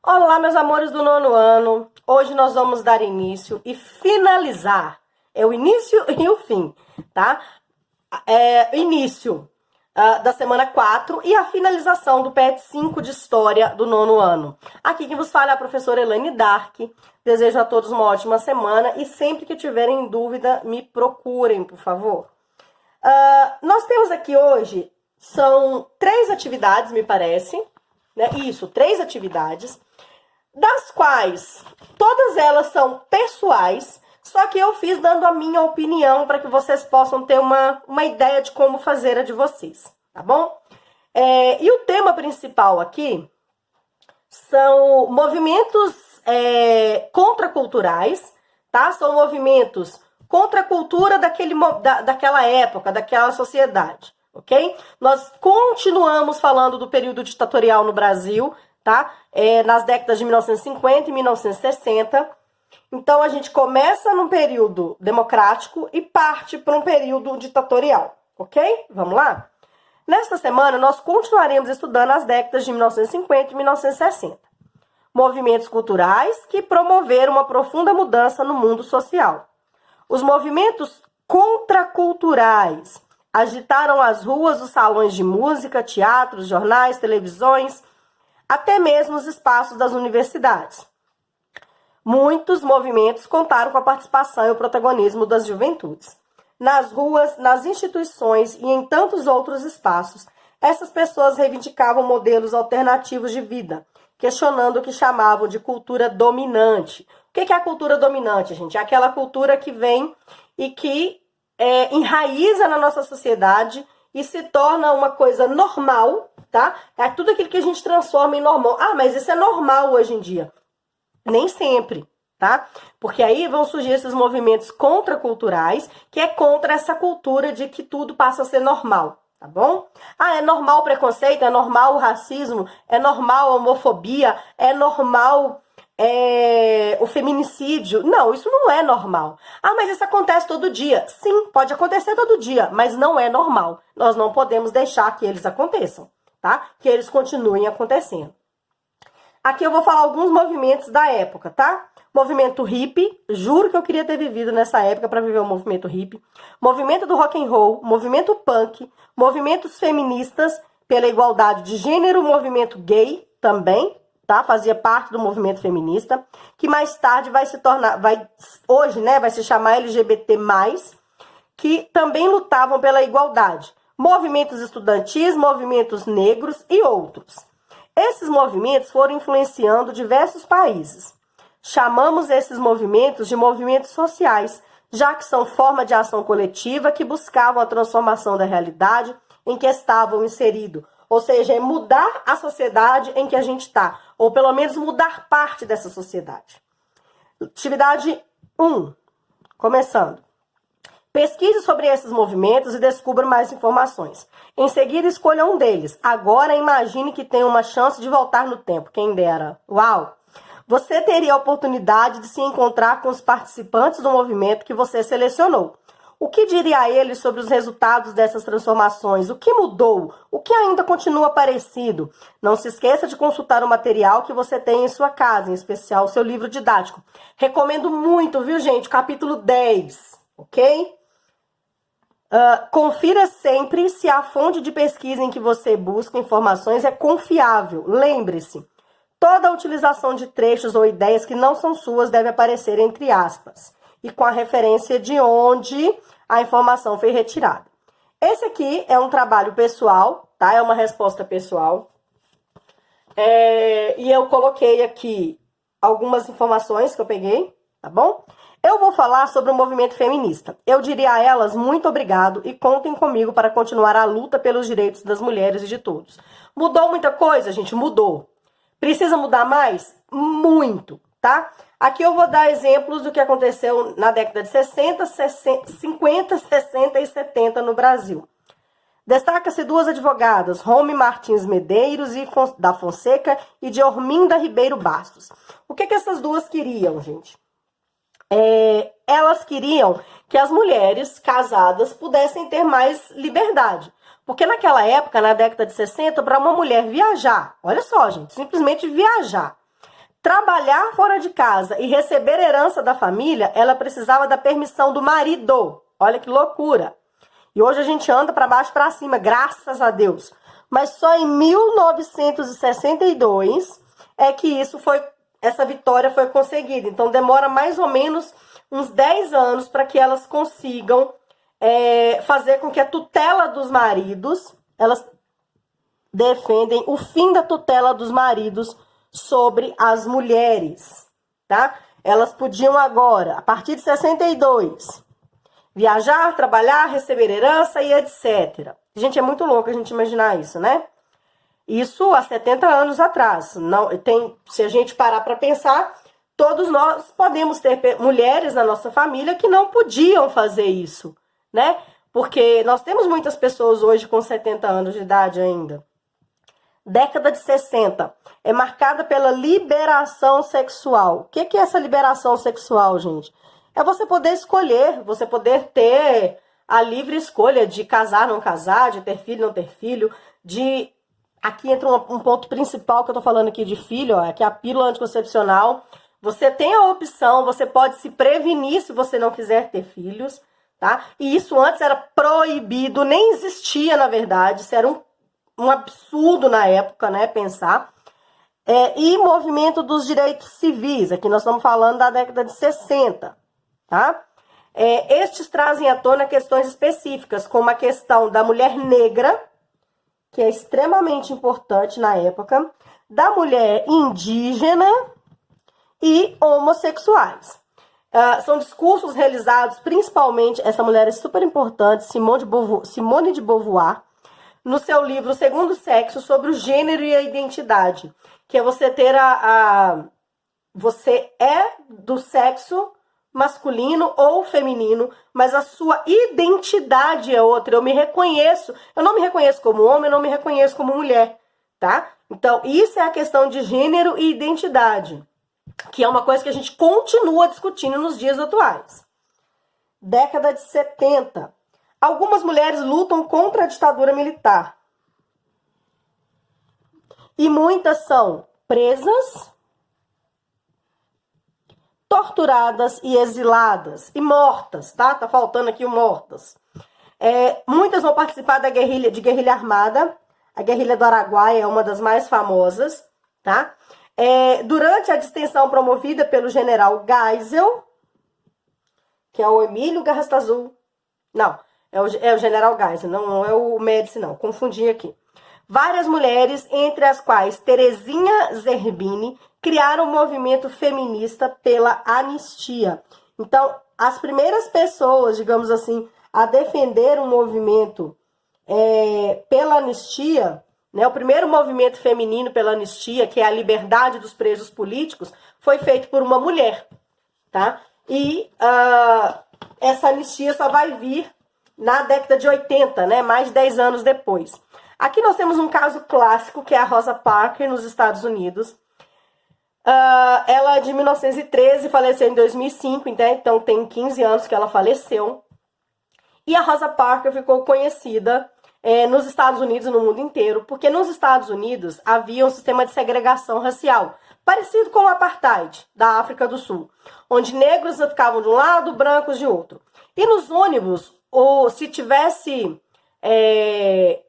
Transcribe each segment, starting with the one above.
Olá, meus amores do nono ano. Hoje nós vamos dar início e finalizar. É o início e o fim, tá? Início da semana 4 e a finalização do PET 5 de História do nono ano. Aqui quem vos fala é a professora Elaine Dark. Desejo a todos uma ótima semana e sempre que tiverem dúvida, me procurem, por favor. Nós temos aqui hoje, são 3 atividades, me parece, né? Isso, 3 atividades, das quais todas elas são pessoais, só que eu fiz dando a minha opinião para que vocês possam ter uma ideia de como fazer a de vocês, tá bom? E o tema principal aqui são movimentos contraculturais, tá? São movimentos contra a cultura daquela época, daquela sociedade, ok? Nós continuamos falando do período ditatorial no Brasil, tá? Nas décadas de 1950 e 1960. Então, a gente começa num período democrático e parte para um período ditatorial, ok? Vamos lá? Nesta semana, nós continuaremos estudando as décadas de 1950 e 1960. Movimentos culturais que promoveram uma profunda mudança no mundo social. Os movimentos contraculturais agitaram as ruas, os salões de música, teatros, jornais, televisões, até mesmo os espaços das universidades. Muitos movimentos contaram com a participação e o protagonismo das juventudes. Nas ruas, nas instituições e em tantos outros espaços, essas pessoas reivindicavam modelos alternativos de vida, questionando o que chamavam de cultura dominante. O que é a cultura dominante, gente? É aquela cultura que vem e que enraiza na nossa sociedade e se torna uma coisa normal, tá? É tudo aquilo que a gente transforma em normal. Ah, mas isso é normal hoje em dia. Nem sempre, tá? Porque aí vão surgir esses movimentos contraculturais, que é contra essa cultura de que tudo passa a ser normal, tá bom? Ah, é normal o preconceito, é normal o racismo, é normal a homofobia, é normal o feminicídio. Não, isso não é normal. Ah, mas isso acontece todo dia. Sim, pode acontecer todo dia, mas não é normal. Nós não podemos deixar que eles aconteçam, tá? Que eles continuem acontecendo. Aqui eu vou falar alguns movimentos da época, tá? Movimento hippie, juro que eu queria ter vivido nessa época para viver o movimento hippie. Movimento do rock and roll, movimento punk, movimentos feministas pela igualdade de gênero, movimento gay também, tá? Fazia parte do movimento feminista, que mais tarde vai se tornar, hoje, né, vai se chamar LGBT+, que também lutavam pela igualdade. Movimentos estudantis, movimentos negros e outros. Esses movimentos foram influenciando diversos países. Chamamos esses movimentos de movimentos sociais, já que são forma de ação coletiva que buscavam a transformação da realidade em que estavam inseridos. Ou seja, é mudar a sociedade em que a gente está, ou pelo menos mudar parte dessa sociedade. Atividade 1, começando. Pesquise sobre esses movimentos e descubra mais informações. Em seguida, escolha um deles. Agora, imagine que tem uma chance de voltar no tempo. Quem dera. Uau! Você teria a oportunidade de se encontrar com os participantes do movimento que você selecionou. O que diria a eles sobre os resultados dessas transformações? O que mudou? O que ainda continua parecido? Não se esqueça de consultar o material que você tem em sua casa, em especial o seu livro didático. Recomendo muito, viu, gente? Capítulo 10, ok? Confira sempre se a fonte de pesquisa em que você busca informações é confiável. Lembre-se, toda a utilização de trechos ou ideias que não são suas deve aparecer entre aspas e com a referência de onde a informação foi retirada. Esse aqui é um trabalho pessoal, tá? É uma resposta pessoal. E eu coloquei aqui algumas informações que eu peguei, tá bom? Eu vou falar sobre o movimento feminista. Eu diria a elas muito obrigado e contem comigo para continuar a luta pelos direitos das mulheres e de todos. Mudou muita coisa, gente? Mudou. Precisa mudar mais? Muito, tá? Aqui eu vou dar exemplos do que aconteceu na década de 50, 60 e 70 no Brasil. Destaca-se 2 advogadas, Rome Martins Medeiros da Fonseca e de Orminda Ribeiro Bastos. O que essas duas queriam, gente? Elas queriam que as mulheres casadas pudessem ter mais liberdade. Porque naquela época, na década de 60, para uma mulher viajar, olha só, gente, simplesmente viajar, trabalhar fora de casa e receber herança da família, ela precisava da permissão do marido. Olha que loucura. E hoje a gente anda para baixo e para cima, graças a Deus. Mas só em 1962 é que essa vitória foi conseguida. Então demora mais ou menos uns 10 anos para que elas consigam fazer com que a tutela dos maridos, elas defendem o fim da tutela dos maridos sobre as mulheres, tá? Elas podiam agora, a partir de 62, viajar, trabalhar, receber herança e etc. Gente, é muito louco a gente imaginar isso, né? Isso há 70 anos atrás. Se a gente parar para pensar, todos nós podemos ter mulheres na nossa família que não podiam fazer isso, né? Porque nós temos muitas pessoas hoje com 70 anos de idade ainda. Década de 60 é marcada pela liberação sexual. O que é essa liberação sexual, gente? É você poder escolher, você poder ter a livre escolha de casar, não casar, de ter filho, não ter filho, de... Aqui entra um ponto principal que eu tô falando aqui de filho, ó, que é a pílula anticoncepcional. Você tem a opção, você pode se prevenir se você não quiser ter filhos, tá? E isso antes era proibido, nem existia, na verdade, isso era um absurdo na época, né, pensar. E movimento dos direitos civis, aqui nós estamos falando da década de 60, tá? Estes trazem à tona questões específicas, como a questão da mulher negra, que é extremamente importante na época, da mulher indígena e homossexuais. São discursos realizados principalmente, essa mulher é super importante, Simone de Beauvoir, no seu livro Segundo Sexo, sobre o gênero e a identidade, que é você ter você é do sexo masculino ou feminino, mas a sua identidade é outra. Eu não me reconheço como homem, eu não me reconheço como mulher, tá? Então, isso é a questão de gênero e identidade, que é uma coisa que a gente continua discutindo nos dias atuais. Década de 70. Algumas mulheres lutam contra a ditadura militar. E muitas são presas, torturadas e exiladas. E mortas, tá? Tá faltando aqui o mortas. Muitas vão participar de guerrilha armada. A guerrilha do Araguaia é uma das mais famosas, tá? Durante a distensão promovida pelo general Geisel, que é o Emílio Garrastazu. Não, é o general Geisel, não é o Médici, não. Confundi aqui. Várias mulheres, entre as quais Terezinha Zerbini, criaram um movimento feminista pela anistia. Então, as primeiras pessoas, digamos assim, a defender um movimento pela anistia, né, o primeiro movimento feminino pela anistia, que é a liberdade dos presos políticos, foi feito por uma mulher, tá? E essa anistia só vai vir na década de 80, né, mais de 10 anos depois. Aqui nós temos um caso clássico, que é a Rosa Parks, nos Estados Unidos. Ela é de 1913, faleceu em 2005, então tem 15 anos que ela faleceu. E a Rosa Parks ficou conhecida nos Estados Unidos e no mundo inteiro, porque nos Estados Unidos havia um sistema de segregação racial, parecido com o apartheid da África do Sul, onde negros ficavam de um lado, brancos de outro. E nos ônibus, se tivesse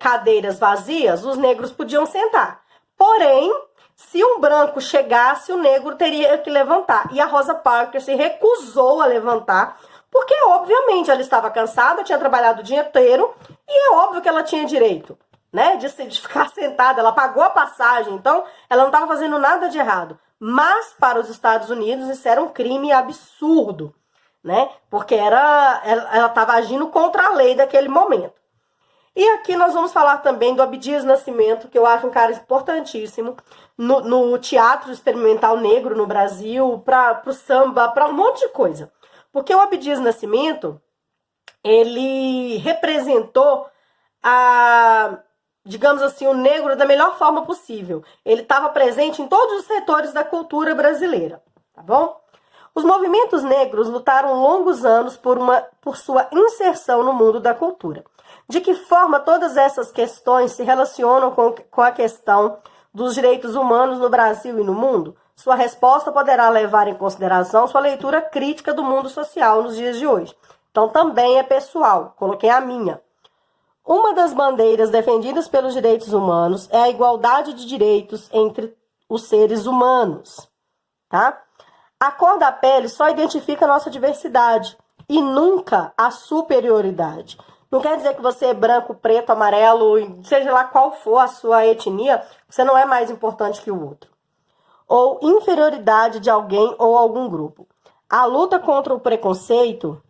cadeiras vazias, os negros podiam sentar. Porém, se um branco chegasse, o negro teria que levantar. E a Rosa Parks se recusou a levantar, porque, obviamente, ela estava cansada, tinha trabalhado o dia inteiro, e é óbvio que ela tinha direito, né, de ficar sentada. Ela pagou a passagem, então ela não estava fazendo nada de errado. Mas, para os Estados Unidos, isso era um crime absurdo, né, porque ela estava agindo contra a lei daquele momento. E aqui nós vamos falar também do Abdias Nascimento, que eu acho um cara importantíssimo no teatro experimental negro no Brasil, para o samba, para um monte de coisa. Porque o Abdias Nascimento, ele representou digamos assim, o negro da melhor forma possível. Ele estava presente em todos os setores da cultura brasileira, tá bom? Os movimentos negros lutaram longos anos por sua inserção no mundo da cultura. De que forma todas essas questões se relacionam com a questão dos direitos humanos no Brasil e no mundo? Sua resposta poderá levar em consideração sua leitura crítica do mundo social nos dias de hoje. Então, também é pessoal. Coloquei a minha. Uma das bandeiras defendidas pelos direitos humanos é a igualdade de direitos entre os seres humanos, tá? A cor da pele só identifica a nossa diversidade e nunca a superioridade. Não quer dizer que você é branco, preto, amarelo, seja lá qual for a sua etnia, você não é mais importante que o outro. Ou inferioridade de alguém ou algum grupo. A luta contra o preconceito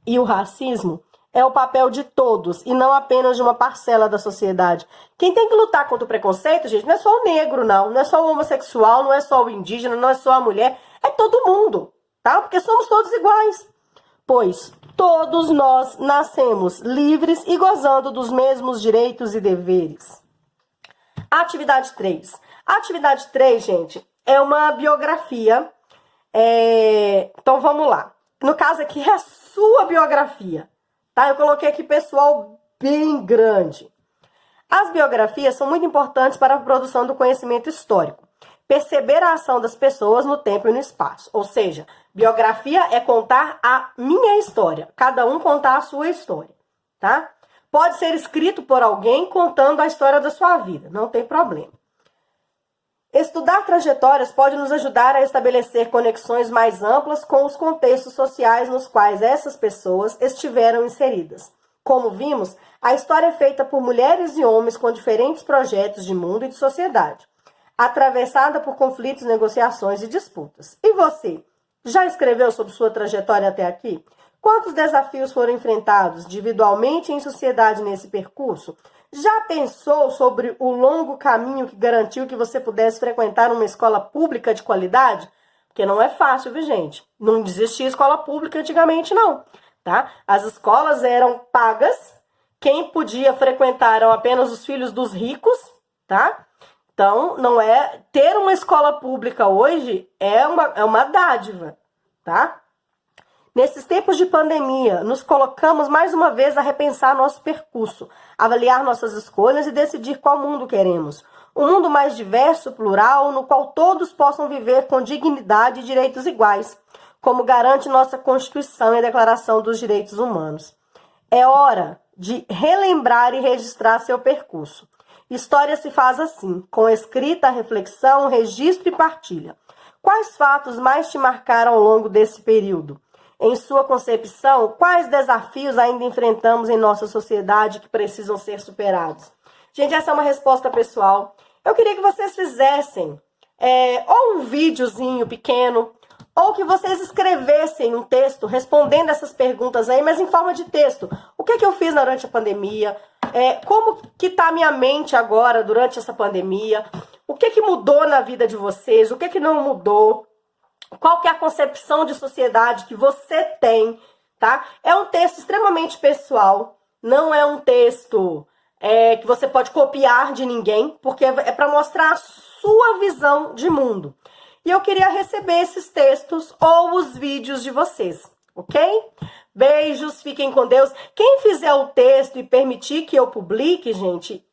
e o racismo é o papel de todos e não apenas de uma parcela da sociedade. Quem tem que lutar contra o preconceito, gente, não é só o negro, não é só o homossexual, não é só o indígena, não é só a mulher, é todo mundo, tá? Porque somos todos iguais. Pois todos nós nascemos livres e gozando dos mesmos direitos e deveres. Atividade 3. A atividade 3, gente, é uma biografia. Então, vamos lá. No caso aqui, é a sua biografia. Tá? Eu coloquei aqui pessoal bem grande. As biografias são muito importantes para a produção do conhecimento histórico. Perceber a ação das pessoas no tempo e no espaço. Ou seja, biografia é contar a minha história. Cada um contar a sua história. Tá? Pode ser escrito por alguém contando a história da sua vida. Não tem problema. Estudar trajetórias pode nos ajudar a estabelecer conexões mais amplas com os contextos sociais nos quais essas pessoas estiveram inseridas. Como vimos, a história é feita por mulheres e homens com diferentes projetos de mundo e de sociedade, atravessada por conflitos, negociações e disputas. E você, já escreveu sobre sua trajetória até aqui? Quantos desafios foram enfrentados individualmente e em sociedade nesse percurso? Já pensou sobre o longo caminho que garantiu que você pudesse frequentar uma escola pública de qualidade? Porque não é fácil, viu, gente? Não existia escola pública antigamente, não, tá? As escolas eram pagas, quem podia frequentar eram apenas os filhos dos ricos, tá? Então, não é... Ter uma escola pública hoje é uma dádiva, tá? Nesses tempos de pandemia, nos colocamos mais uma vez a repensar nosso percurso, avaliar nossas escolhas e decidir qual mundo queremos. Um mundo mais diverso, plural, no qual todos possam viver com dignidade e direitos iguais, como garante nossa Constituição e a Declaração dos Direitos Humanos. É hora de relembrar e registrar seu percurso. História se faz assim, com escrita, reflexão, registro e partilha. Quais fatos mais te marcaram ao longo desse período? Em sua concepção, quais desafios ainda enfrentamos em nossa sociedade que precisam ser superados? Gente, essa é uma resposta pessoal. Eu queria que vocês fizessem ou um videozinho pequeno, ou que vocês escrevessem um texto respondendo essas perguntas aí, mas em forma de texto. O que eu fiz durante a pandemia? Como que está a minha mente agora durante essa pandemia? O que mudou na vida de vocês? O que não mudou? Qual que é a concepção de sociedade que você tem, tá? É um texto extremamente pessoal, não é um texto que você pode copiar de ninguém, porque é para mostrar a sua visão de mundo. E eu queria receber esses textos ou os vídeos de vocês, ok? Beijos, fiquem com Deus. Quem fizer o texto e permitir que eu publique, gente,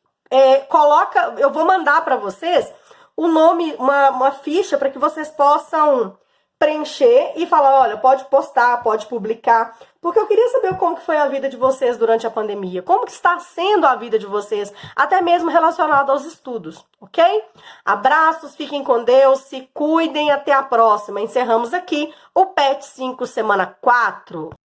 eu vou mandar para vocês o nome, uma ficha para que vocês possam preencher e falar, olha, pode postar, pode publicar, porque eu queria saber como que foi a vida de vocês durante a pandemia, como que está sendo a vida de vocês, até mesmo relacionado aos estudos, ok? Abraços, fiquem com Deus, se cuidem, até a próxima. Encerramos aqui o PET 5 semana 4.